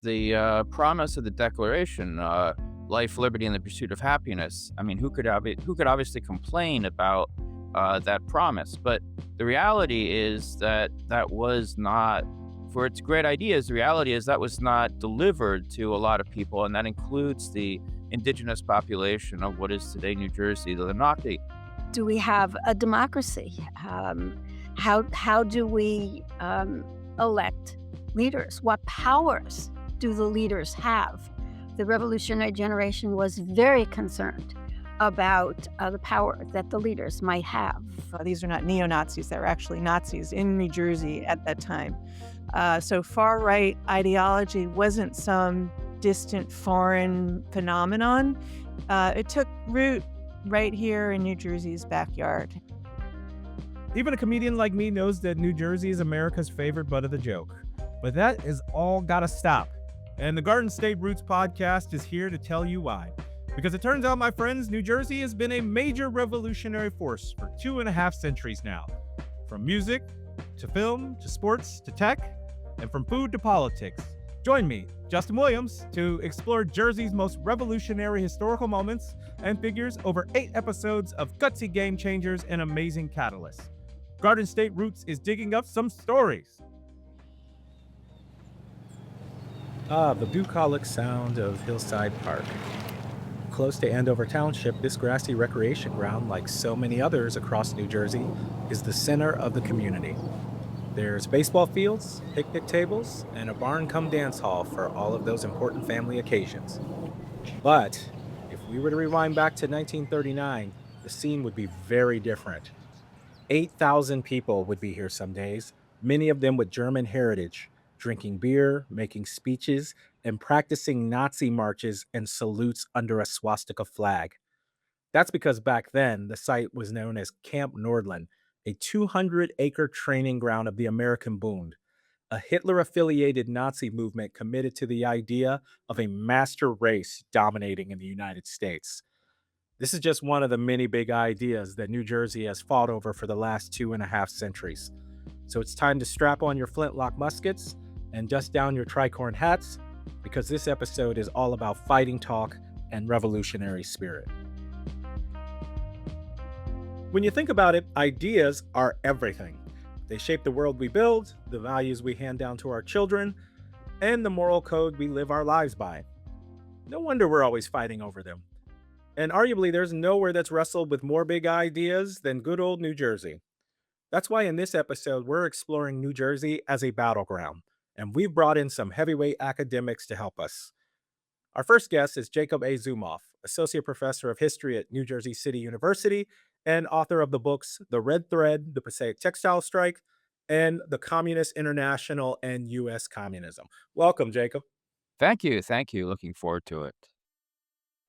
the promise of the Declaration, life, liberty, and the pursuit of happiness. I mean, who could obviously complain about that promise? But the reality is that that was not, for its great ideas, the reality is that was not delivered to a lot of people, and that includes the indigenous population of what is today New Jersey, the Lenape. Do we have a democracy? How do we elect leaders? What powers do the leaders have? The revolutionary generation was very concerned about the power that the leaders might have. These are not neo-Nazis. They're actually Nazis in New Jersey at that time. So far-right ideology wasn't some distant foreign phenomenon. It took root right here in New Jersey's backyard. Even a comedian like me knows that New Jersey is America's favorite butt of the joke. But that is all gotta stop. And the Garden State Roots podcast is here to tell you why. Because it turns out, my friends, New Jersey has been a major revolutionary force for 2.5 centuries now. From music, to film, to sports, to tech, and from food to politics. Join me, Justin Williams, to explore Jersey's most revolutionary historical moments and figures over 8 episodes of gutsy game changers and amazing catalysts. Garden State Roots is digging up some stories. The bucolic sound of Hillside Park. Close to Andover Township, this grassy recreation ground, like so many others across New Jersey, is the center of the community. There's baseball fields, picnic tables, and a barn-cum dance hall for all of those important family occasions. But if we were to rewind back to 1939, the scene would be very different. 8,000 people would be here some days, many of them with German heritage, drinking beer, making speeches, and practicing Nazi marches and salutes under a swastika flag. That's because back then, the site was known as Camp Nordland, a 200-acre training ground of the American Bund, a Hitler-affiliated Nazi movement committed to the idea of a master race dominating in the United States. This is just one of the many big ideas that New Jersey has fought over for the last 2.5 centuries. So it's time to strap on your flintlock muskets and dust down your tricorn hats, because this episode is all about fighting talk and revolutionary spirit. When you think about it, ideas are everything. They shape the world we build, the values we hand down to our children, and the moral code we live our lives by. No wonder we're always fighting over them. And arguably, there's nowhere that's wrestled with more big ideas than good old New Jersey. That's why in this episode, we're exploring New Jersey as a battleground, and we've brought in some heavyweight academics to help us. Our first guest is Jacob A. Zumoff, Associate Professor of History at New Jersey City University and author of the books The Red Thread, The Passaic Textile Strike, and The Communist International and U.S. Communism. Welcome, Jacob. Thank you. Thank you. Looking forward to it.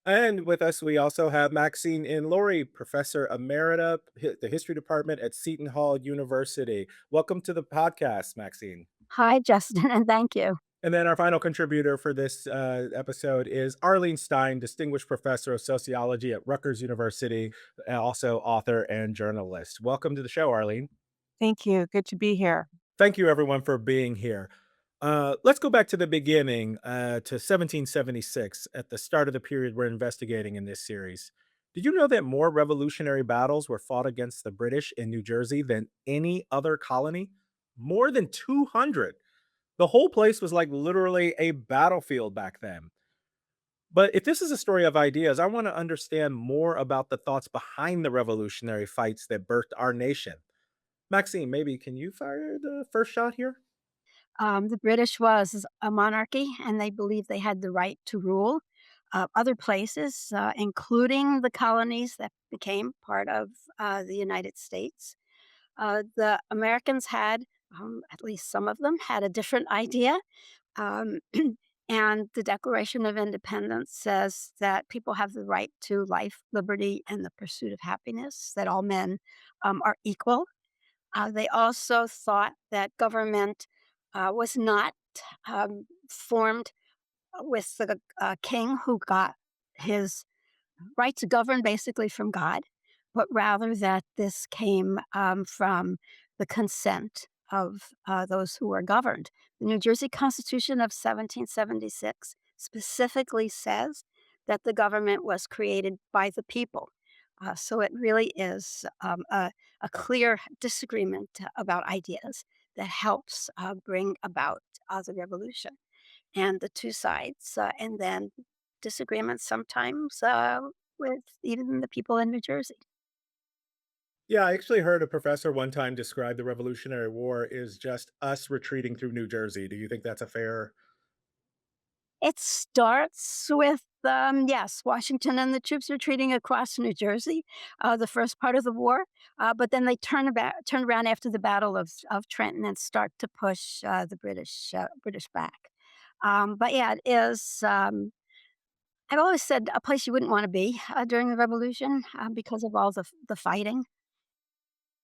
And with us, we also have Maxine N. Lurie, Professor Emerita, the History Department at Seton Hall University. Welcome to the podcast, Maxine. Hi, Justin, and thank you. And then our final contributor for this episode is Arlene Stein, Distinguished Professor of Sociology at Rutgers University, and also author and journalist. Welcome to the show, Arlene. Thank you. Good to be here. Thank you, everyone, for being here. Let's go back to the beginning, to 1776, at the start of the period we're investigating in this series. Did you know that more revolutionary battles were fought against the British in New Jersey than any other colony? More than 200. The whole place was like literally a battlefield back then. But if this is a story of ideas, I want to understand more about the thoughts behind the revolutionary fights that birthed our nation. Maxine, maybe can you fire the first shot here? The British was a monarchy, and they believed they had the right to rule. Other places, including the colonies that became part of the United States, the Americans had, at least some of them, had a different idea. Um, and the Declaration of Independence says that people have the right to life, liberty, and the pursuit of happiness, that all men are equal. They also thought that government was not formed with the king who got his right to govern basically from God, but rather that this came from the consent of those who were governed. The New Jersey Constitution of 1776 specifically says that the government was created by the people. So it really is a clear disagreement about ideas that helps bring about the revolution. And the two sides, and then disagreements sometimes with even the people in New Jersey. Yeah, I actually heard a professor one time describe the Revolutionary War as just us retreating through New Jersey. Do you think that's a fair? It starts with, yes, Washington and the troops retreating across New Jersey, the first part of the war, but then they turn around after the Battle of Trenton and start to push the British back. But yeah, it is. I've always said a place you wouldn't want to be during the Revolution because of all the fighting.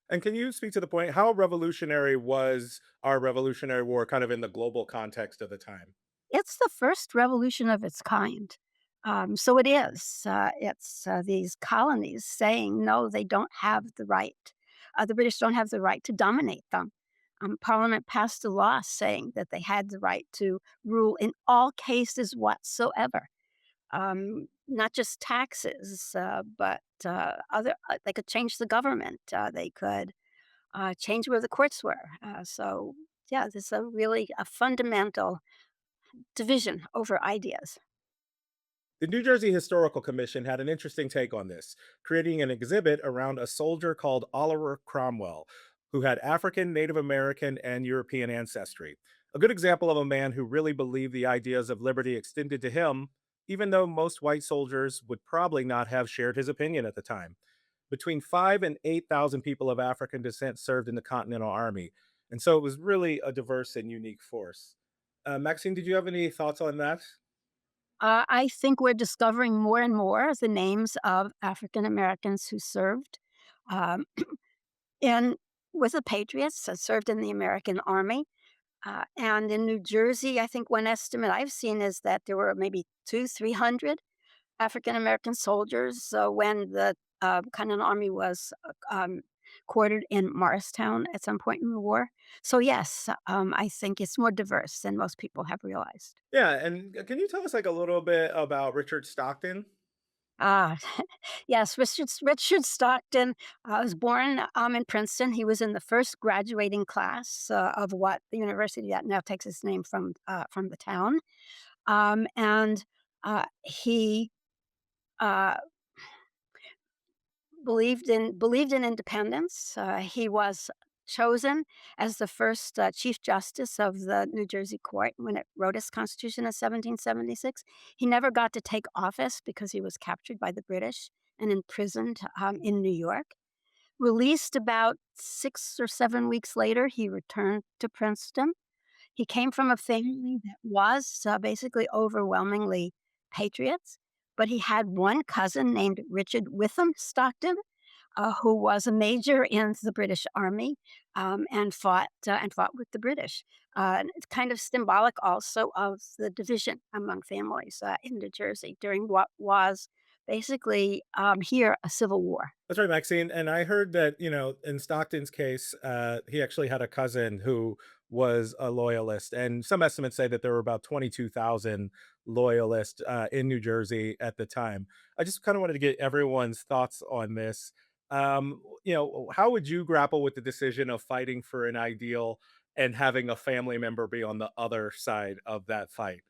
And can you speak to the point how revolutionary was our Revolutionary War kind of in the global context of the time? It's the first revolution of its kind. So it is. It's these colonies saying, no, they don't have the right. The British don't have the right to dominate them. Parliament passed a law saying that they had the right to rule in all cases whatsoever, not just taxes, but they could change the government. They could change where the courts were. So, yeah, there's a really a fundamental division over ideas. The New Jersey Historical Commission had an interesting take on this, creating an exhibit around a soldier called Oliver Cromwell, who had African, Native American, and European ancestry. A good example of a man who really believed the ideas of liberty extended to him, even though most white soldiers would probably not have shared his opinion at the time. Between 5 and 8,000 people of African descent served in the Continental Army, and so it was really a diverse and unique force. Maxine, did you have any thoughts on that? I think we're discovering more and more the names of African Americans who served um, in with the Patriots, served in the American Army. And in New Jersey, I think one estimate I've seen is that there were maybe 300 African American soldiers when the Continental Army was quartered in Morristown at some point in the war. So, yes, I think it's more diverse than most people have realized. Yeah, and can you tell us like a little bit about Richard Stockton? Ah, yes, Richard Stockton was born in Princeton. He was in the first graduating class of what the university that now takes its name from the town, and he uh, believed in independence. He was chosen as the first Chief Justice of the New Jersey court when it wrote its constitution in 1776. He never got to take office because he was captured by the British and imprisoned in New York. Released about 6 or 7 weeks later, he returned to Princeton. He came from a family that was basically overwhelmingly patriots, but he had one cousin named Richard Witham Stockton, who was a major in the British Army and fought with the British. And it's kind of symbolic also of the division among families in New Jersey during what was basically here a civil war. That's right, Maxine. And I heard that, in Stockton's case, he actually had a cousin who was a loyalist. And some estimates say that there were about 22,000 loyalists in New Jersey at the time. I just kind of wanted to get everyone's thoughts on this. How would you grapple with the decision of fighting for an ideal and having a family member be on the other side of that fight?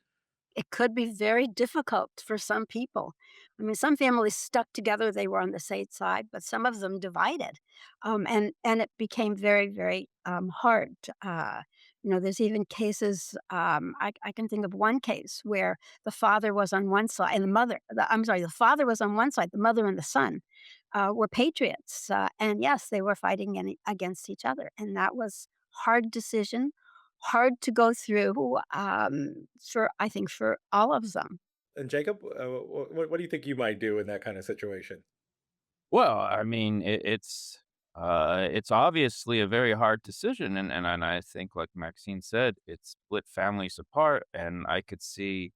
It could be very difficult for some people. I mean, some families stuck together, they were on the same side, but some of them divided. And it became very, very hard. There's even cases, I can think of one case where the father was on one side and the father was on one side, the mother and the son were patriots. And yes, they were fighting against each other. And that was hard decision, hard to go through, for I think for all of them. And Jacob, what do you think you might do in that kind of situation? Well, I mean, it's obviously a very hard decision, and I think, like Maxine said, it split families apart, and I could see,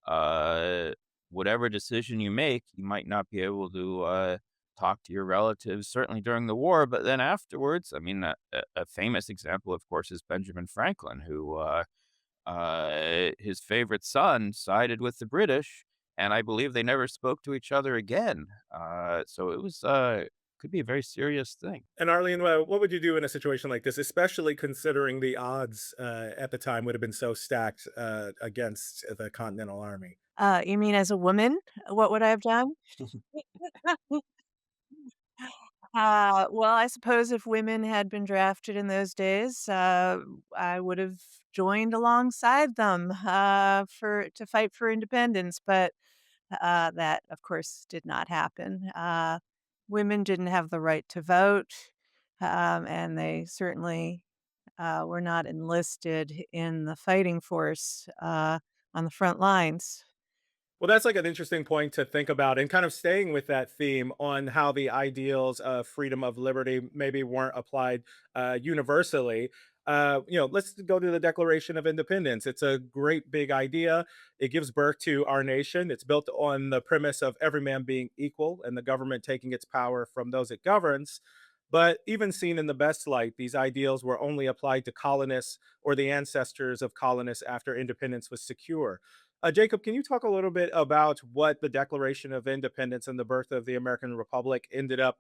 uh, whatever decision you make, you might not be able to talk to your relatives, certainly during the war, but then afterwards, I mean, a famous example, of course, is Benjamin Franklin, who his favorite son sided with the British, and I believe they never spoke to each other again. So it was could be a very serious thing. And Arlene, what would you do in a situation like this, especially considering the odds at the time would have been so stacked against the Continental Army? You mean as a woman, what would I have done? Well, I suppose if women had been drafted in those days, I would have joined alongside them for to fight for independence. But that, of course, did not happen. Women didn't have the right to vote, and they certainly were not enlisted in the fighting force on the front lines. Well, that's like an interesting point to think about, and kind of staying with that theme on how the ideals of freedom of liberty maybe weren't applied universally. Let's go to the Declaration of Independence. It's a great big idea. It gives birth to our nation. It's built on the premise of every man being equal and the government taking its power from those it governs. But even seen in the best light, these ideals were only applied to colonists or the ancestors of colonists after independence was secure. Jacob, can you talk a little bit about what the Declaration of Independence and the birth of the American Republic ended up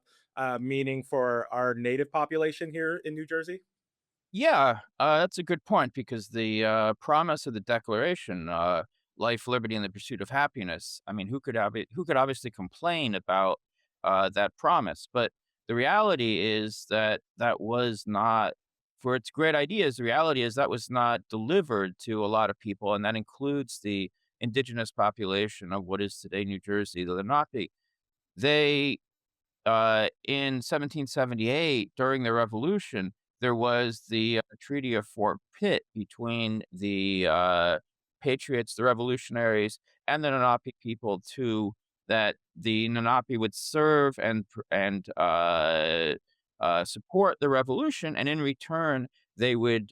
meaning for our native population here in New Jersey? Yeah, that's a good point because the promise of the Declaration, life, liberty, and the pursuit of happiness. I mean, who could obviously complain about that promise? But the reality is that that was not, for its great ideas. The reality is that was not delivered to a lot of people, and that includes the indigenous population of what is today New Jersey, the Lenape. They in 1778, during the Revolution, there was the Treaty of Fort Pitt between the patriots, the revolutionaries, and the Lenape people, to that the Lenape would serve and support the revolution, and in return, they would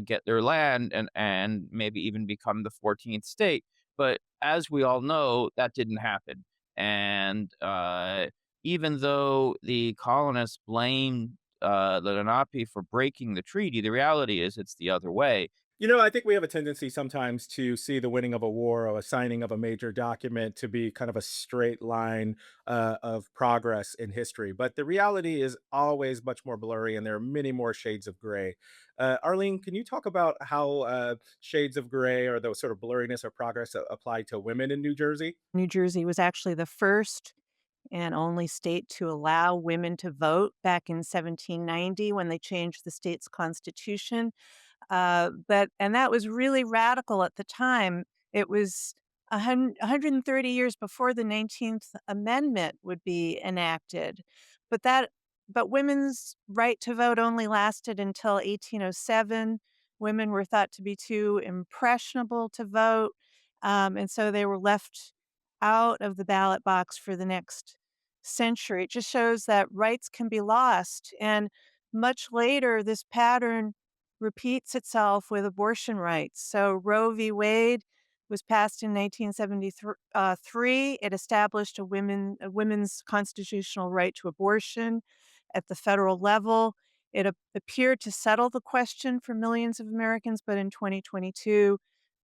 get their land and maybe even become the 14th state. But as we all know, that didn't happen. And even though the colonists blamed the Lenape for breaking the treaty, the reality is it's the other way. I think we have a tendency sometimes to see the winning of a war or a signing of a major document to be kind of a straight line of progress in history. But the reality is always much more blurry, and there are many more shades of gray. Arlene, can you talk about how shades of gray or those sort of blurriness or progress apply to women in New Jersey? New Jersey was actually the first and only state to allow women to vote back in 1790 when they changed the state's constitution. And that was really radical at the time. It was 130 years before the 19th Amendment would be enacted. But that but women's right to vote only lasted until 1807. Women were thought to be too impressionable to vote, and so they were left out of the ballot box for the next century. It just shows that rights can be lost. And much later, this pattern repeats itself with abortion rights. So Roe v. Wade was passed in 1973. It established a women's constitutional right to abortion at the federal level. It appeared to settle the question for millions of Americans, but in 2022,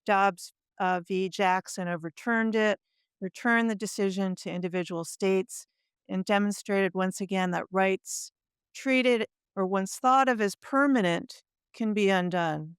Dobbs v. Jackson overturned it, returned the decision to individual states, and demonstrated once again that rights treated or once thought of as permanent can be undone.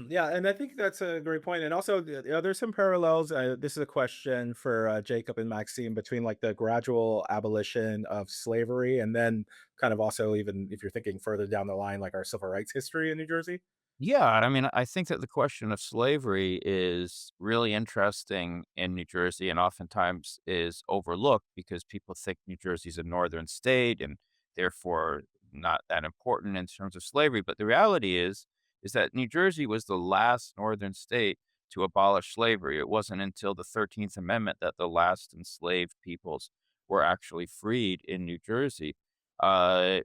Yeah, and I think that's a great point. And also, there's some parallels. This is a question for Jacob and Maxime between like the gradual abolition of slavery, and then kind of also even if you're thinking further down the line, like our civil rights history in New Jersey. Yeah, I mean, I think that the question of slavery is really interesting in New Jersey and oftentimes is overlooked because people think New Jersey's a northern state and therefore not that important in terms of slavery. But the reality is that New Jersey was the last northern state to abolish slavery. It wasn't until the 13th Amendment that the last enslaved peoples were actually freed in New Jersey. Uh,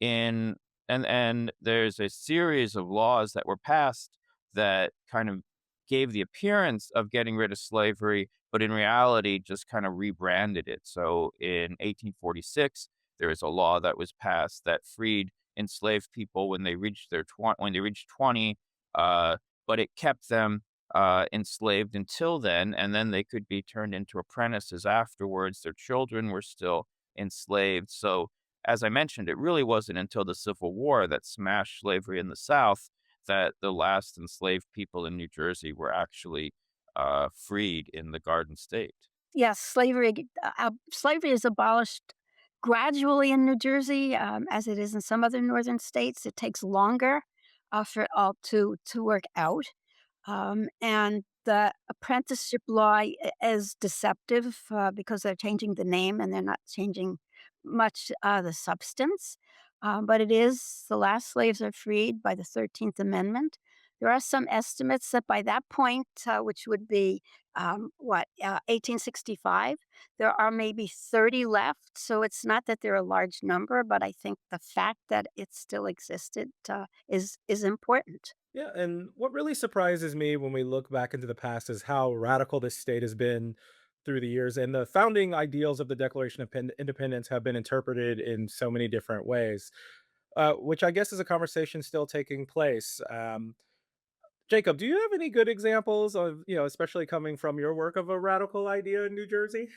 in and there's a series of laws that were passed that kind of gave the appearance of getting rid of slavery, but in reality just kind of rebranded it. So in 1846, there was a law that was passed that freed enslaved people when they reached when they reached 20, uh, but it kept them enslaved until then, and then they could be turned into apprentices afterwards. Their children were still enslaved. So, as I mentioned, it really wasn't until the Civil War that smashed slavery in the South that the last enslaved people in New Jersey were actually freed in the Garden State. Yes, slavery is abolished gradually in New Jersey, as it is in some other northern states. It takes longer for it all to work out. And the apprenticeship law is deceptive because they're changing the name and they're not changing much the substance. But it is the last slaves are freed by the 13th Amendment. There are some estimates that by that point, which would be 1865, there are maybe 30 left. So it's not that they're a large number, but I think the fact that it still existed is important. Yeah, and what really surprises me when we look back into the past is how radical this state has been through the years. And the founding ideals of the Declaration of Independence have been interpreted in so many different ways, which I guess is a conversation still taking place. Jacob, do you have any good examples of, especially coming from your work, of a radical idea in New Jersey?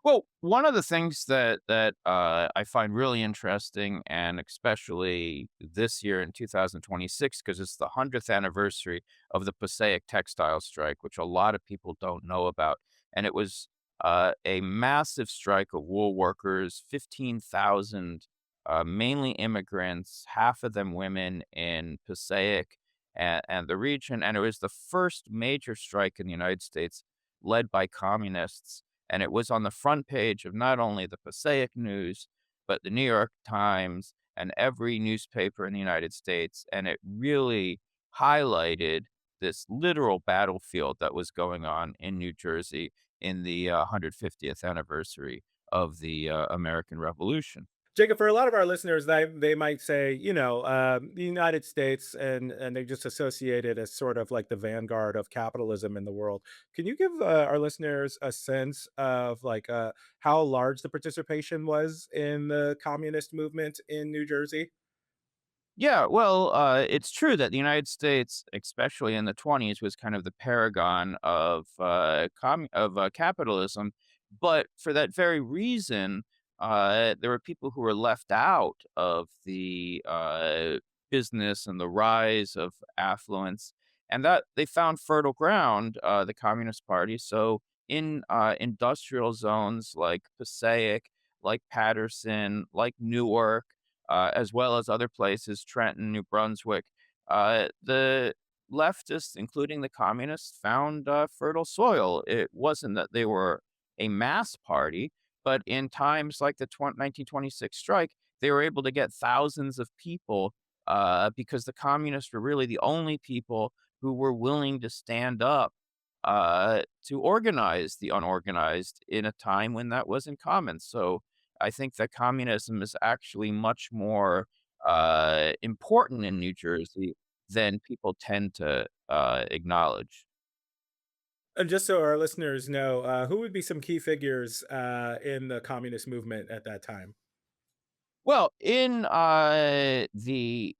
Well, one of the things that I find really interesting, and especially this year in 2026, because it's the 100th anniversary of the Passaic textile strike, which a lot of people don't know about, and it was a massive strike of wool workers, 15,000, mainly immigrants, half of them women in Passaic and the region, and it was the first major strike in the United States led by communists, and it was on the front page of not only the Passaic News, but the New York Times and every newspaper in the United States. And it really highlighted this literal battlefield that was going on in New Jersey in the 150th anniversary of the American Revolution. Jacob, for a lot of our listeners, they might say, the United States, and they just associate it as sort of like the vanguard of capitalism in the world. Can you give our listeners a sense of like how large the participation was in the communist movement in New Jersey? Yeah, well, it's true that the United States, especially in the 20s, was kind of the paragon of capitalism. But for that very reason, there were people who were left out of the business and the rise of affluence, and that they found fertile ground, the Communist Party. So in industrial zones like Passaic, like Paterson, like Newark, as well as other places, Trenton, New Brunswick. The leftists, including the communists, found fertile soil. It wasn't that they were a mass party, but in times like the 1926 strike, they were able to get thousands of people because the communists were really the only people who were willing to stand up to organize the unorganized in a time when that wasn't common. So I think that communism is actually much more important in New Jersey than people tend to acknowledge. And just so our listeners know, who would be some key figures in the communist movement at that time? Well, in the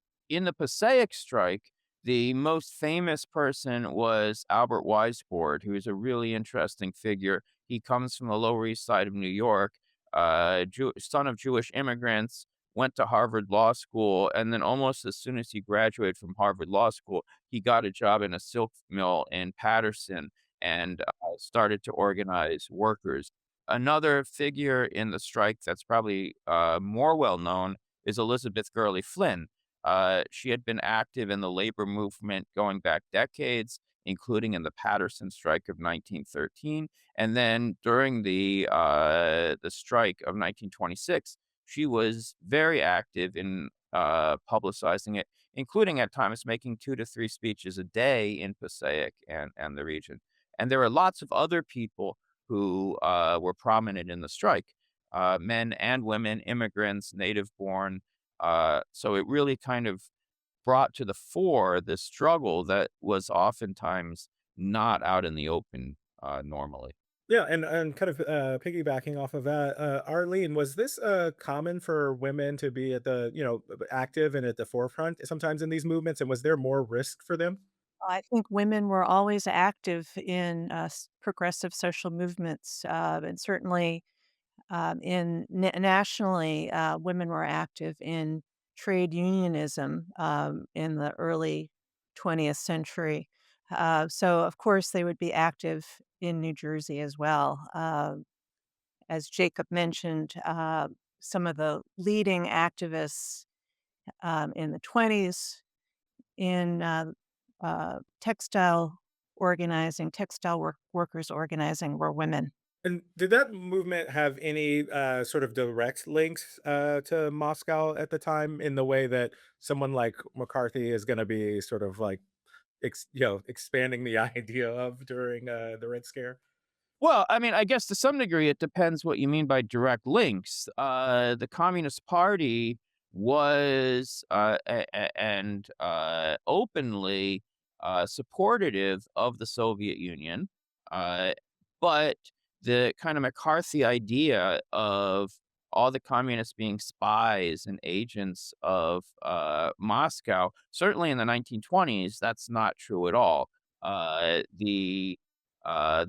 Passaic strike, the most famous person was Albert Weisbord, who is a really interesting figure. He comes from the Lower East Side of New York, son of Jewish immigrants, went to Harvard Law School, and then almost as soon as he graduated from Harvard Law School, he got a job in a silk mill in Paterson and started to organize workers. Another figure in the strike that's probably more well known is Elizabeth Gurley Flynn. She had been active in the labor movement going back decades, including in the Paterson strike of 1913. And then during the strike of 1926, she was very active in publicizing it, including at times making 2 to 3 speeches a day in Passaic and the region. And there were lots of other people who were prominent in the strike, men and women, immigrants, native born. So it really kind of brought to the fore this struggle that was oftentimes not out in the open normally. Yeah, and kind of piggybacking off of that, Arlene, was this common for women to be at the active and at the forefront sometimes in these movements, and was there more risk for them? I think women were always active in progressive social movements, and certainly nationally, women were active in trade unionism in the early 20th century. So, of course, they would be active in New Jersey as well. As Jacob mentioned, some of the leading activists in the 20s in textile organizing, workers organizing were women. And did that movement have any sort of direct links to Moscow at the time in the way that someone like McCarthy is going to be sort of like expanding the idea of during the Red Scare? Well, I mean, I guess to some degree it depends what you mean by direct links. The Communist Party was and openly supportive of the Soviet Union, uh, but the kind of McCarthy idea of all the communists being spies and agents of Moscow, certainly in the 1920s, that's not true at all. The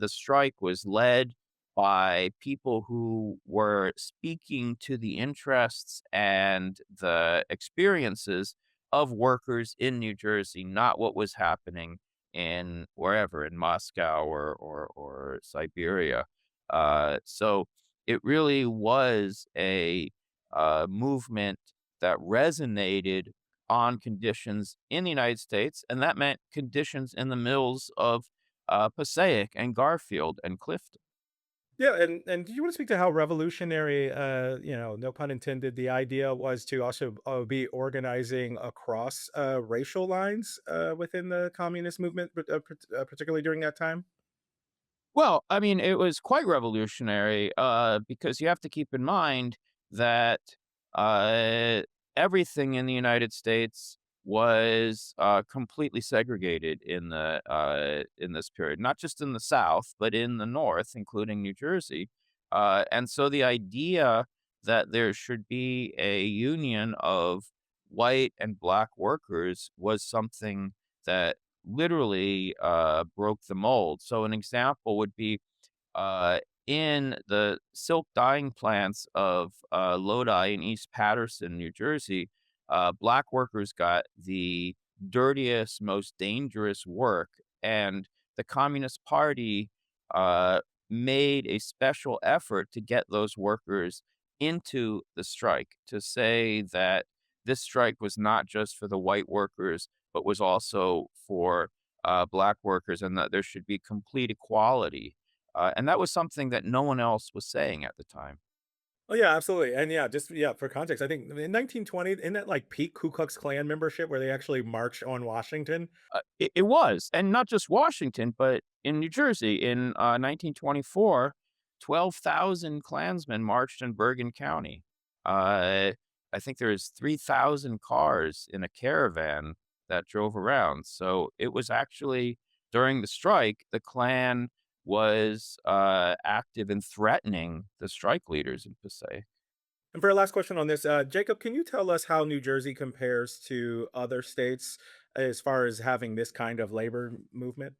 strike was led by people who were speaking to the interests and the experiences of workers in New Jersey, not what was happening in wherever, in Moscow or Siberia. So it really was a movement that resonated on conditions in the United States, and that meant conditions in the mills of Passaic and Garfield and Clifton. Yeah, and do you want to speak to how revolutionary, no pun intended, the idea was to also be organizing across racial lines within the communist movement, but particularly during that time? Well, I mean, it was quite revolutionary because you have to keep in mind that uh, everything in the United States was completely segregated in this period, not just in the South, but in the North, including New Jersey. And so the idea that there should be a union of white and black workers was something that literally broke the mold. So an example would be uh, in the silk dyeing plants of Lodi in East Patterson, New Jersey. Black workers got the dirtiest, most dangerous work, and the Communist Party uh, made a special effort to get those workers into the strike, to say that this strike was not just for the white workers, but was also for black workers, and that there should be complete equality. And that was something that no one else was saying at the time. Oh yeah, absolutely. And yeah, just for context, I think in 1920, in that like peak Ku Klux Klan membership where they actually marched on Washington. It was, and not just Washington, but in New Jersey in 1924, 12,000 Klansmen marched in Bergen County. Uh, I think there was 3,000 cars in a caravan that drove around. So it was actually during the strike, the Klan was active in threatening the strike leaders in Passaic. And for our last question on this, Jacob, can you tell us how New Jersey compares to other states as far as having this kind of labor movement?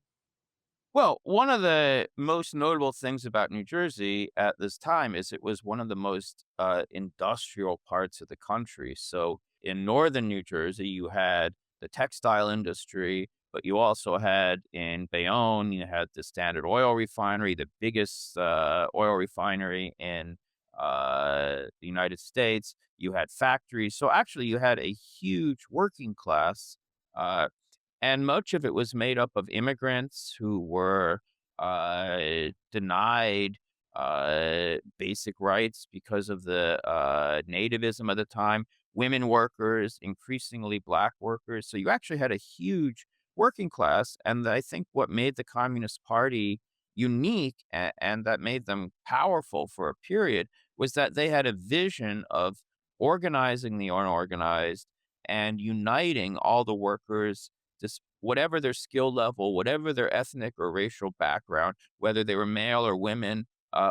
Well, one of the most notable things about New Jersey at this time is it was one of the most industrial parts of the country. So in northern New Jersey, you had the textile industry, but you also had in Bayonne, you had the Standard Oil Refinery, the biggest oil refinery in the United States. You had factories. So actually, you had a huge working class. Uh, and much of it was made up of immigrants who were denied basic rights because of the nativism of the time, women workers, increasingly black workers. So you actually had a huge working class. And I think what made the Communist Party unique and that made them powerful for a period was that they had a vision of organizing the unorganized and uniting all the workers whatever their skill level, whatever their ethnic or racial background, whether they were male or women,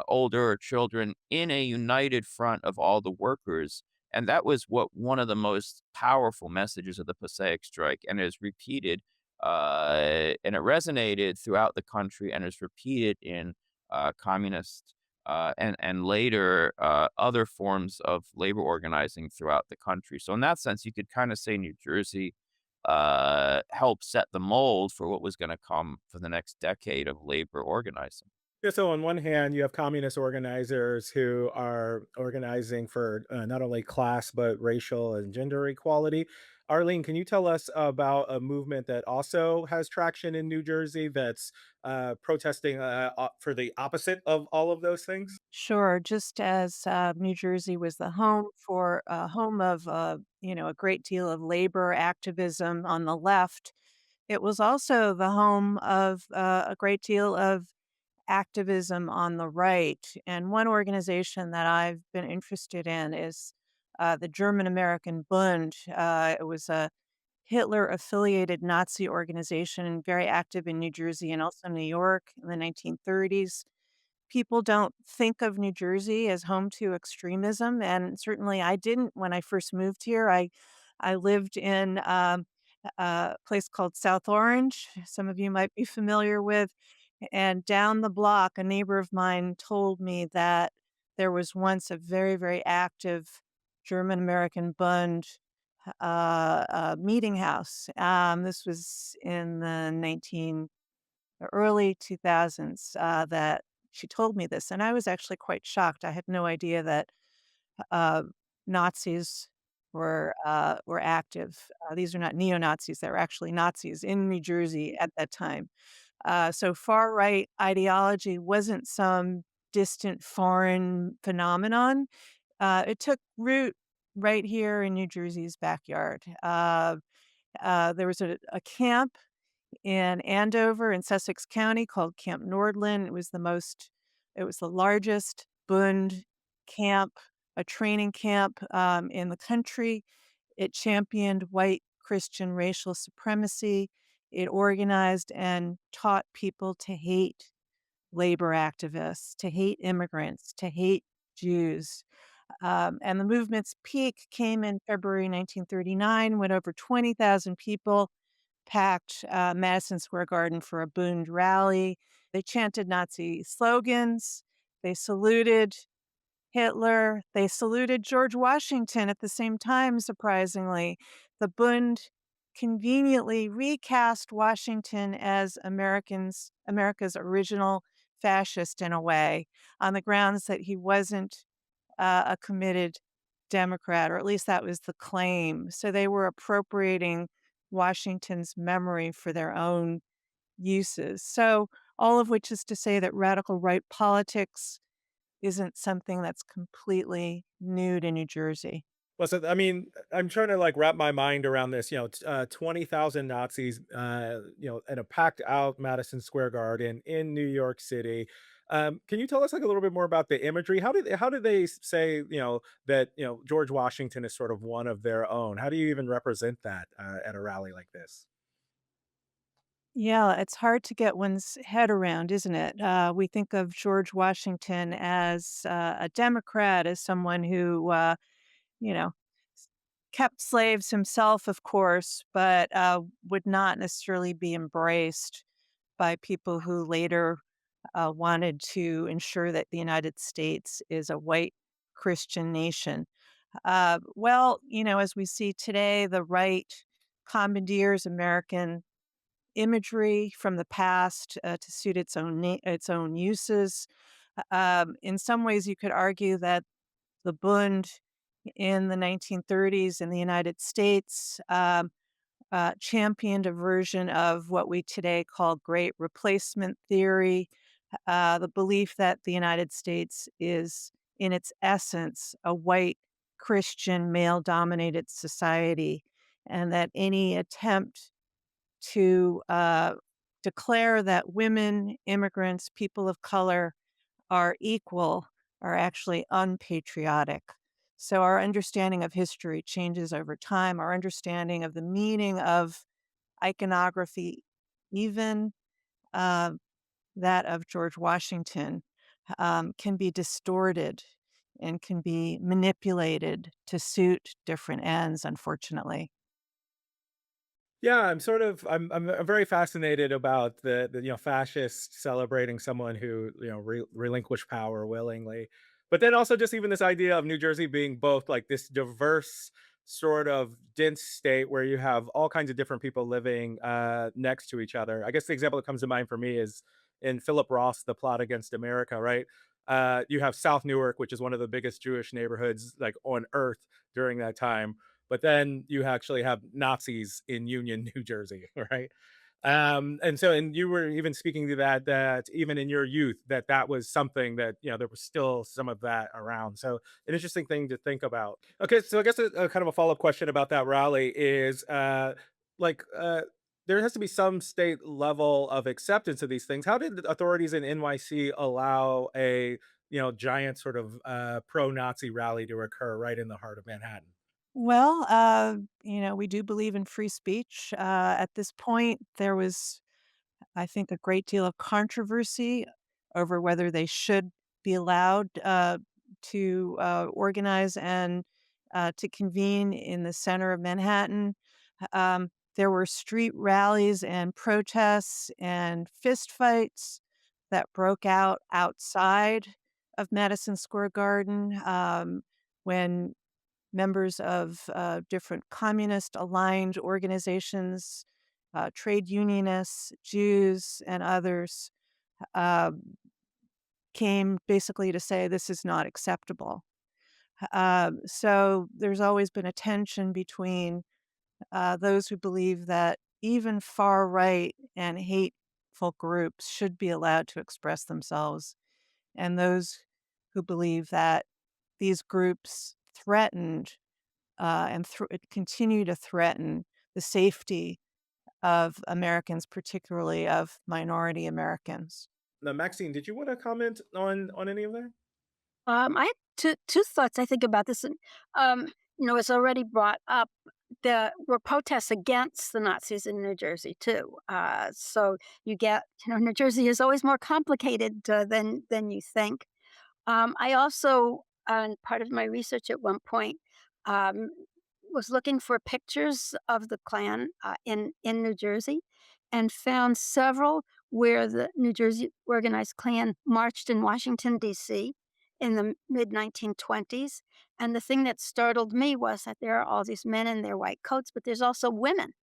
older or children, in a united front of all the workers. And that was what one of the most powerful messages of the Passaic strike, and is repeated, and it resonated throughout the country, and is repeated in communist and later other forms of labor organizing throughout the country. So in that sense, you could kind of say New Jersey helped set the mold for what was going to come for the next decade of labor organizing. Yeah, so on one hand, you have communist organizers who are organizing for not only class, but racial and gender equality. Arlene, can you tell us about a movement that also has traction in New Jersey that's protesting for the opposite of all of those things? Sure. Just as New Jersey was the home of a great deal of labor activism on the left, it was also the home of a great deal of activism on the right. And one organization that I've been interested in is the German American Bund. It was a Hitler affiliated Nazi organization, very active in New Jersey and also New York in the 1930s. People don't think of New Jersey as home to extremism, and certainly I didn't when I first moved here. I lived in a place called South Orange. Some of you might be familiar with, and down the block, a neighbor of mine told me that there was once a very, very active German American Bund meeting house. This was in the early 2000s that she told me this, and I was actually quite shocked. I had no idea that uh, Nazis were active. These are not neo Nazis; they were actually Nazis in New Jersey at that time. So far right ideology wasn't some distant foreign phenomenon. It took root right here in New Jersey's backyard. There was a camp in Andover in Sussex County called Camp Nordland. It was the largest Bund camp, a training camp in the country. It championed white Christian racial supremacy. It organized and taught people to hate labor activists, to hate immigrants, to hate Jews. And the movement's peak came in February 1939 when over 20,000 people packed Madison Square Garden for a Bund rally. They chanted Nazi slogans. They saluted Hitler. They saluted George Washington at the same time, surprisingly. The Bund conveniently recast Washington as America's original fascist in a way, on the grounds that he wasn't a committed Democrat, or at least that was the claim. So they were appropriating Washington's memory for their own uses. So, all of which is to say that radical right politics isn't something that's completely new to New Jersey. Well, so I mean, I'm trying to like wrap my mind around this. 20,000 Nazis, in a packed out Madison Square Garden in New York City. Can you tell us like a little bit more about the imagery? How do they say that George Washington is sort of one of their own? How do you even represent that at a rally like this? Yeah, it's hard to get one's head around, isn't it? We think of George Washington as a Democrat, as someone who, you know, s- kept slaves himself, of course, but would not necessarily be embraced by people who later wanted to ensure that the United States is a white Christian nation. As we see today, the right commandeers American imagery from the past to suit its own uses. In some ways, you could argue that the Bund in the 1930s in the United States championed a version of what we today call great replacement theory, the belief that the United States is, in its essence, a white Christian male dominated society, and that any attempt to declare that women, immigrants, people of color are equal are actually unpatriotic. So our understanding of history changes over time. Our understanding of the meaning of iconography, even uh, that of George Washington, can be distorted and can be manipulated to suit different ends, unfortunately. Yeah, I'm very fascinated about the fascists celebrating someone who relinquished power willingly, but then also just even this idea of New Jersey being both like this diverse sort of dense state where you have all kinds of different people living next to each other. I guess the example that comes to mind for me is in Philip Roth's The Plot Against America, right? You have South Newark, which is one of the biggest Jewish neighborhoods like on earth during that time, but then you actually have Nazis in Union, New Jersey, right? And you were even speaking to that even in your youth, that was something that, there was still some of that around. So an interesting thing to think about. Okay, so I guess a kind of a follow-up question about that rally is, like, there has to be some state level of acceptance of these things. How did the authorities in NYC allow a, giant sort of pro-Nazi rally to occur right in the heart of Manhattan? Well, we do believe in free speech. At this point, there was, I think, a great deal of controversy over whether they should be allowed to organize and to convene in the center of Manhattan. There were street rallies and protests and fistfights that broke out outside of Madison Square Garden when members of different communist aligned organizations, trade unionists, Jews, and others uh, came basically to say this is not acceptable. So there's always been a tension between those who believe that even far right and hateful groups should be allowed to express themselves, and those who believe that these groups threatened and continue to threaten the safety of Americans, particularly of minority Americans. Now, Maxine, did you want to comment on any of that? I had two thoughts I think about this, and it's already brought up. There were protests against the Nazis in New Jersey too. So you get, New Jersey is always more complicated than you think. I also, part of my research at one point, um, was looking for pictures of the Klan in New Jersey, and found several where the New Jersey organized Klan marched in Washington D.C. in the mid 1920s. And the thing that startled me was that there are all these men in their white coats, but there's also women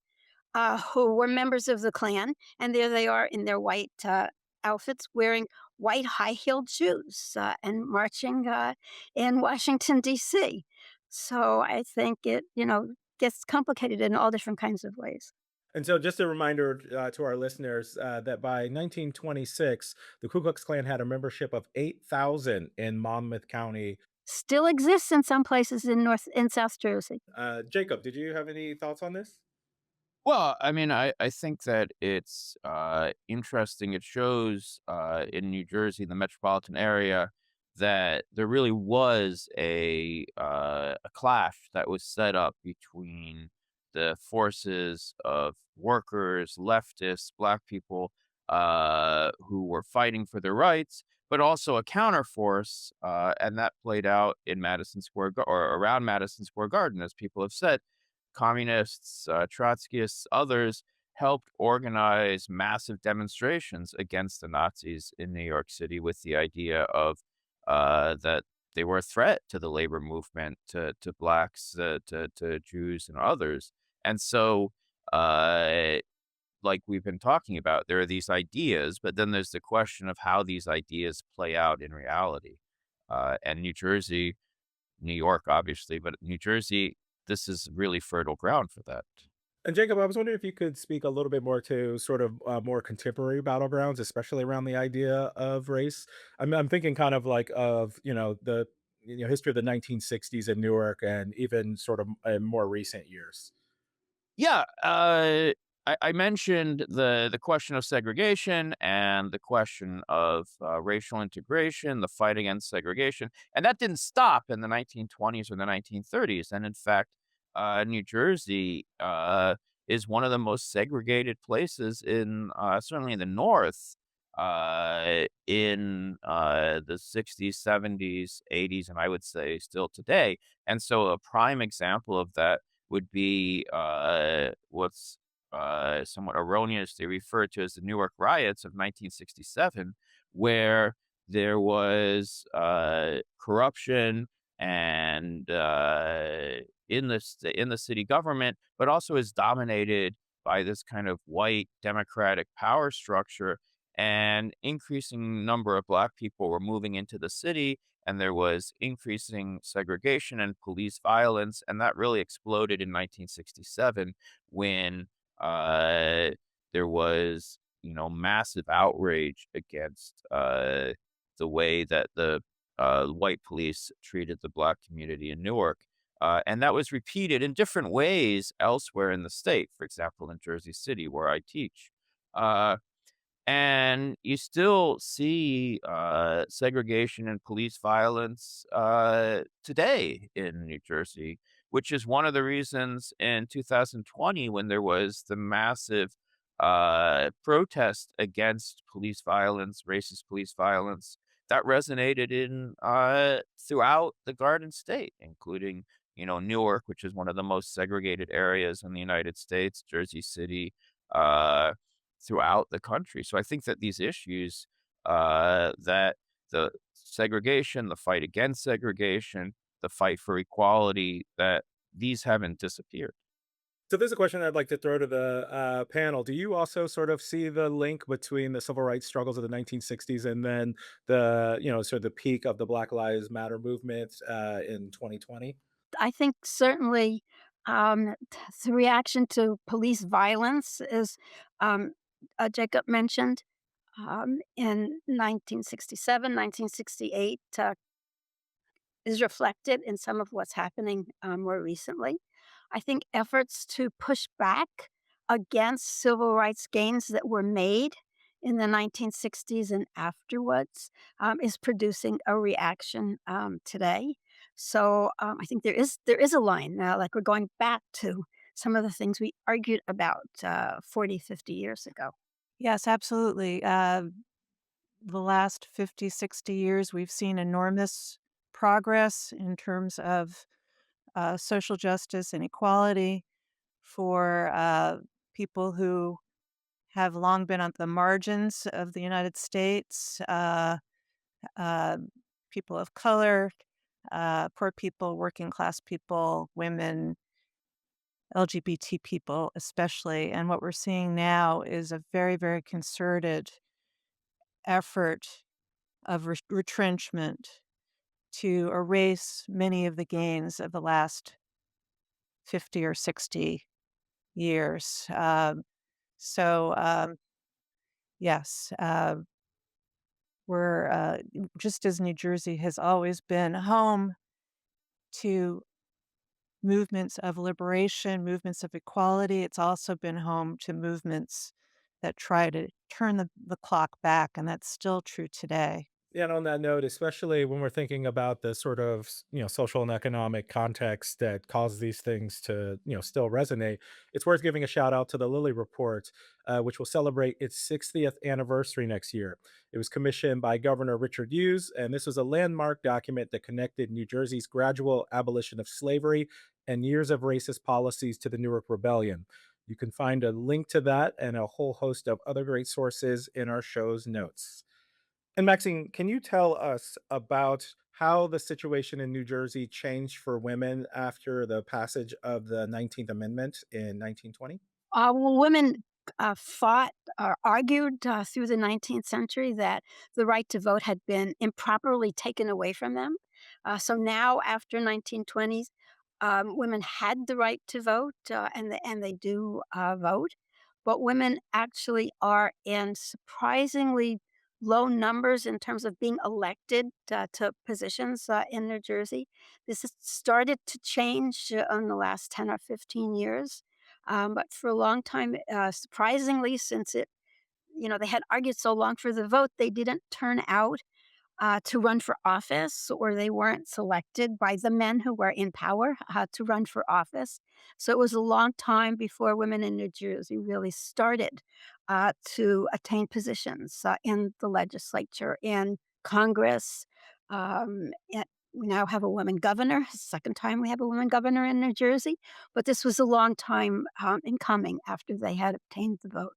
who were members of the Klan, and there they are in their white outfits, wearing white high-heeled shoes and marching in Washington D.C. So I think it, gets complicated in all different kinds of ways. And so, just a reminder to our listeners that by 1926, the Ku Klux Klan had a membership of 8,000 in Monmouth County. Still exists in some places in South Jersey. Jacob, did you have any thoughts on this? Well, I mean, I think that it's interesting. It shows in New Jersey, the metropolitan area, that there really was a clash that was set up between the forces of workers, leftists, black people who were fighting for their rights, but also a counterforce, and that played out in or around Madison Square Garden, as people have said. Communists, Trotskyists, others helped organize massive demonstrations against the Nazis in New York City with the idea of that they were a threat to the labor movement, to blacks, to Jews, and others. And so, uh, like we've been talking about, there are these ideas, but then there's the question of how these ideas play out in reality. And New Jersey, New York, obviously, but New Jersey, this is really fertile ground for that. And Jacob, I was wondering if you could speak a little bit more to sort of more contemporary battlegrounds, especially around the idea of race. I'm thinking kind of like of the history of the 1960s in Newark, and even sort of in more recent years. Yeah, I mentioned the question of segregation and the question of racial integration, the fight against segregation, and that didn't stop in the 1920s or the 1930s. And in fact, New Jersey is one of the most segregated places in certainly in the North in the 60s, 70s, 80s, and I would say still today. And so a prime example of that would be what's somewhat erroneously referred to as the Newark riots of 1967, where there was corruption and in the city government, but also is dominated by this kind of white democratic power structure. And increasing number of black people were moving into the city, and there was increasing segregation and police violence, and that really exploded in 1967 when uh, there was, massive outrage against the way that the white police treated the black community in Newark. And that was repeated in different ways elsewhere in the state, for example, in Jersey City, where I teach. Uh, and you still see segregation and police violence today in New Jersey, which is one of the reasons in 2020 when there was the massive protest against police violence, racist police violence, that resonated in throughout the Garden State, including Newark, which is one of the most segregated areas in the United States, Jersey City. Uh, Throughout the country. So I think that these issues, that the segregation, the fight against segregation, the fight for equality, that these haven't disappeared. So there's a question I'd like to throw to the panel. Do you also sort of see the link between the civil rights struggles of the 1960s and then the, sort of the peak of the Black Lives Matter movement in 2020? I think certainly the reaction to police violence is, um, Jacob mentioned, in 1967, 1968, is reflected in some of what's happening more recently. I think efforts to push back against civil rights gains that were made in the 1960s and afterwards is producing a reaction today. So I think there is a line now, like we're going back to some of the things we argued about 40, 50 years ago. Yes, absolutely. The last 50, 60 years, we've seen enormous progress in terms of social justice and equality for people who have long been on the margins of the United States, uh, people of color, poor people, working class people, women, LGBT people, especially. And what we're seeing now is a very, very concerted effort of retrenchment to erase many of the gains of the last 50 or 60 years. So, yes, we're just as New Jersey has always been home to movements of liberation, movements of equality, it's also been home to movements that try to turn the clock back, and that's still true today. Yeah, and on that note, especially when we're thinking about the sort of, social and economic context that causes these things to, still resonate, it's worth giving a shout out to the Lilly Report, which will celebrate its 60th anniversary next year. It was commissioned by Governor Richard Hughes, and this was a landmark document that connected New Jersey's gradual abolition of slavery and years of racist policies to the Newark Rebellion. You can find a link to that and a whole host of other great sources in our show's notes. And Maxine, can you tell us about how the situation in New Jersey changed for women after the passage of the 19th Amendment in 1920? Well, women fought or argued through the 19th century that the right to vote had been improperly taken away from them. So now, after 1920s, women had the right to vote, and they do vote. But women actually are in surprisingly low numbers in terms of being elected to positions in New Jersey. This has started to change in the last 10 or 15 years. But for a long time, surprisingly, since they had argued so long for the vote, they didn't turn out to run for office, or they weren't selected by the men who were in power to run for office. So it was a long time before women in New Jersey really started to attain positions in the legislature, in Congress. We now have a woman governor, second time we have a woman governor in New Jersey, but this was a long time in coming after they had obtained the vote.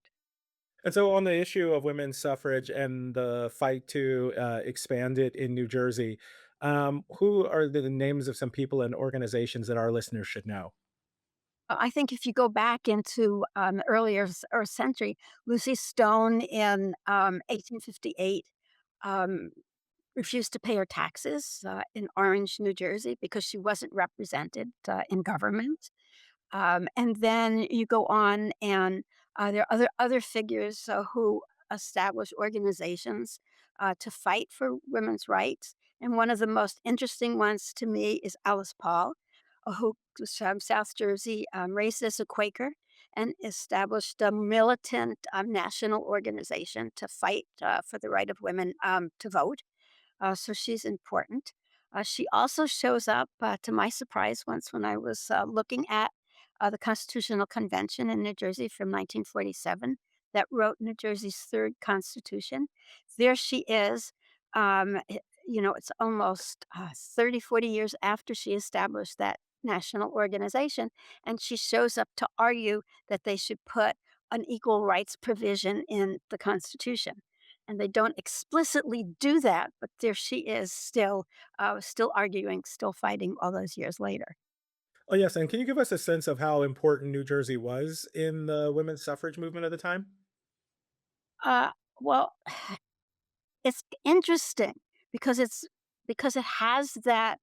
And so, on the issue of women's suffrage and the fight to expand it in New Jersey, who are the names of some people and organizations that our listeners should know? I think if you go back into earlier or century, Lucy Stone in 1858 um, refused to pay her taxes in Orange, New Jersey, because she wasn't represented in government. And then you go on, and there are other figures who establish organizations to fight for women's rights. And one of the most interesting ones to me is Alice Paul, who was from South Jersey, raised as a Quaker, and established a militant national organization to fight for the right of women to vote. So she's important. She also shows up, to my surprise, once when I was looking at the Constitutional Convention in New Jersey from 1947 that wrote New Jersey's third constitution. There she is. It's almost 30, 40 years after she established that national organization, and she shows up to argue that they should put an equal rights provision in the Constitution. And they don't explicitly do that, but there she is still arguing, still fighting all those years later. Oh, yes. And can you give us a sense of how important New Jersey was in the women's suffrage movement at the time? Uh, well, it's interesting because it has that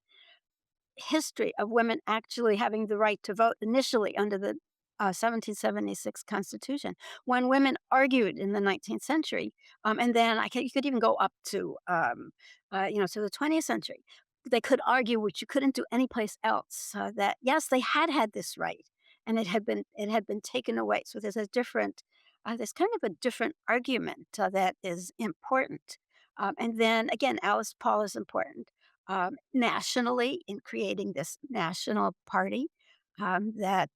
history of women actually having the right to vote initially under the 1776 Constitution. When women argued in the 19th century, and then you could even go up to the 20th century. They could argue, which you couldn't do anyplace else, that yes, they had this right, and it had been taken away. So there's kind of a different argument that is important. And then again, Alice Paul is important nationally in creating this national party that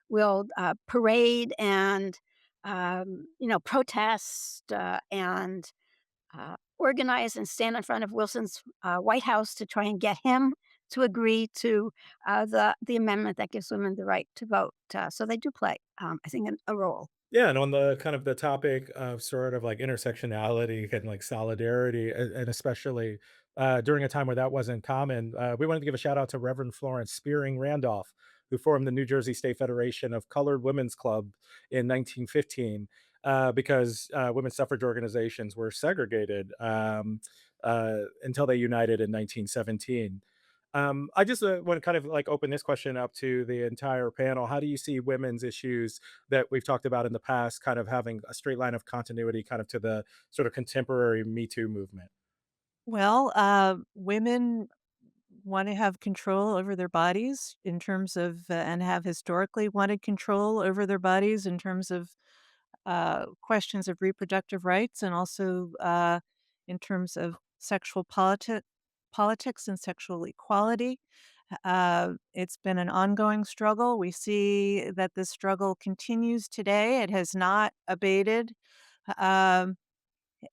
will parade and protest and organize and stand in front of Wilson's White House to try and get him to agree to the amendment that gives women the right to vote. So they do play, I think, a role. Yeah, and on the kind of the topic of sort of like intersectionality and like solidarity, and especially during a time where that wasn't common, we wanted to give a shout out to Reverend Florence Spearing Randolph, who formed the New Jersey State Federation of Colored Women's Club in 1915, because women's suffrage organizations were segregated until they united in 1917. I just want to kind of like open this question up to the entire panel. How do you see women's issues that we've talked about in the past kind of having a straight line of continuity kind of to the sort of contemporary Me Too movement? Well, women want to have control over their bodies in terms of, and have historically wanted control over their bodies in terms of questions of reproductive rights, and also in terms of politics and sexual equality. It's been an ongoing struggle. We see that this struggle continues today. It has not abated. Um,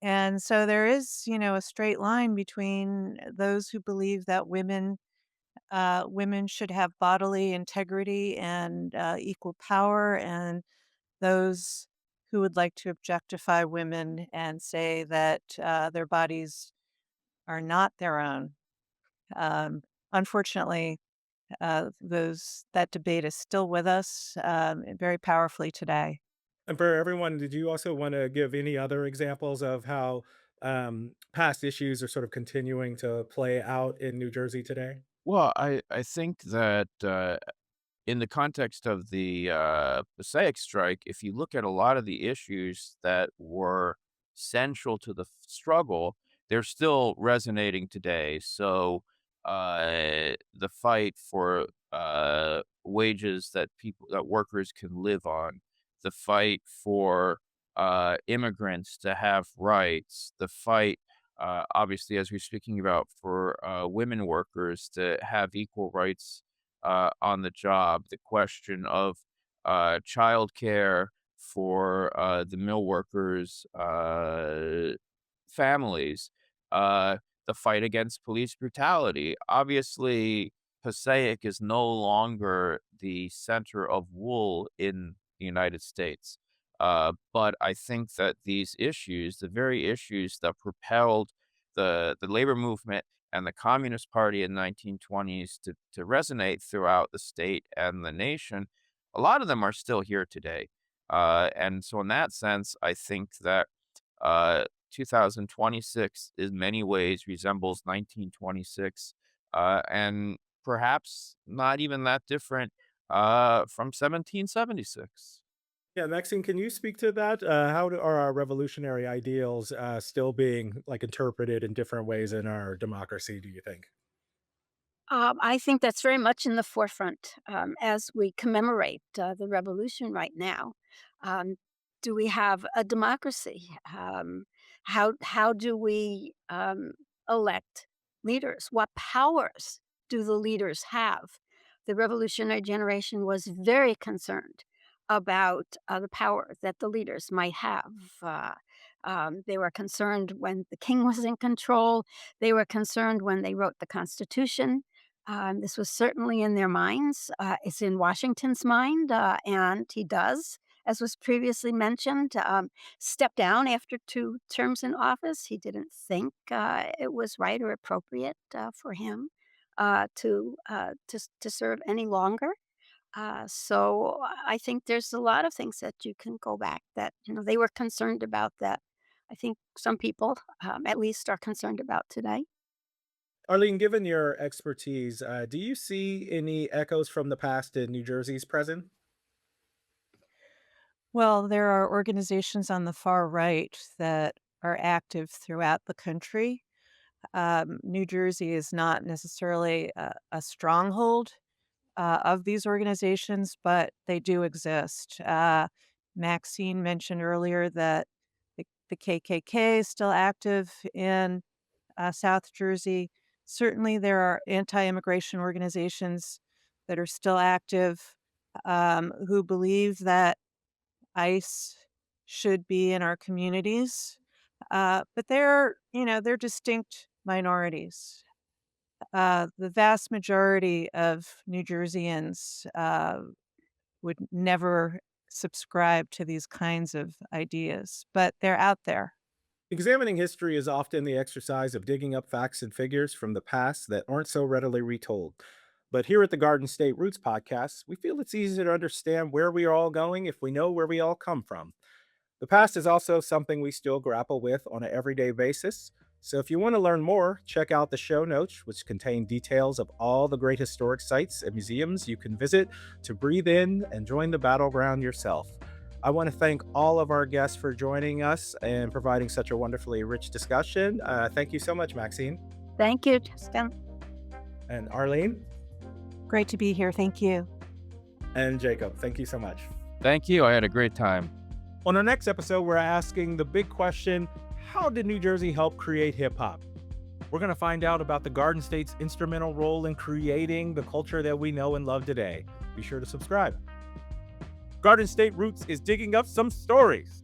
and so there is, a straight line between those who believe that women should have bodily integrity and equal power, and those who would like to objectify women and say that their bodies are not their own. Unfortunately, those that debate is still with us very powerfully today. And for everyone, did you also want to give any other examples of how past issues are sort of continuing to play out in New Jersey today? Well, I think that in the context of the Passaic strike, if you look at a lot of the issues that were central to the struggle, they're still resonating today. So, the fight for wages that workers can live on, the fight for immigrants to have rights, the fight obviously, as we're speaking about for women workers to have equal rights on the job, the question of childcare for the mill workers' families, the fight against police brutality. Obviously, Passaic is no longer the center of wool in the United States. But I think that these issues, the very issues that propelled the labor movement and the Communist Party in the 1920s to resonate throughout the state and the nation, a lot of them are still here today. And so in that sense, I think that 2026 in many ways resembles 1926, and perhaps not even that different from 1776. Yeah, Maxine, can you speak to that? Are our revolutionary ideals still being like interpreted in different ways in our democracy, do you think? I think that's very much in the forefront as we commemorate the revolution right now. Um, do we have a democracy? How do we elect leaders? What powers do the leaders have? The revolutionary generation was very concerned about the power that the leaders might have. They were concerned when the king was in control. They were concerned when they wrote the Constitution. This was certainly in their minds. It's in Washington's mind, and he does, as was previously mentioned, step down after 2 terms in office. He didn't think it was right or appropriate for him to serve any longer. So I think there's a lot of things that you can go back that they were concerned about that. I think some people, at least, are concerned about today. Arlene, given your expertise, do you see any echoes from the past in New Jersey's present? Well, there are organizations on the far right that are active throughout the country. New Jersey is not necessarily a stronghold of these organizations, but they do exist. Maxine mentioned earlier that the KKK is still active in South Jersey. Certainly, there are anti immigration organizations that are still active who believe that ICE should be in our communities. But they're distinct minorities. The vast majority of New Jerseyans would never subscribe to these kinds of ideas, but they're out there. Examining history is often the exercise of digging up facts and figures from the past that aren't so readily retold. But here at the Garden State Roots podcast, we feel it's easier to understand where we are all going if we know where we all come from. The past is also something we still grapple with on an everyday basis. So if you want to learn more, check out the show notes, which contain details of all the great historic sites and museums you can visit to breathe in and join the battleground yourself. I want to thank all of our guests for joining us and providing such a wonderfully rich discussion. Thank you so much, Maxine. Thank you, Justin. And Arlene. Great to be here. Thank you. And Jacob. Thank you so much. Thank you. I had a great time. On our next episode, we're asking the big question, how did New Jersey help create hip hop? We're going to find out about the Garden State's instrumental role in creating the culture that we know and love today. Be sure to subscribe. Garden State Roots is digging up some stories.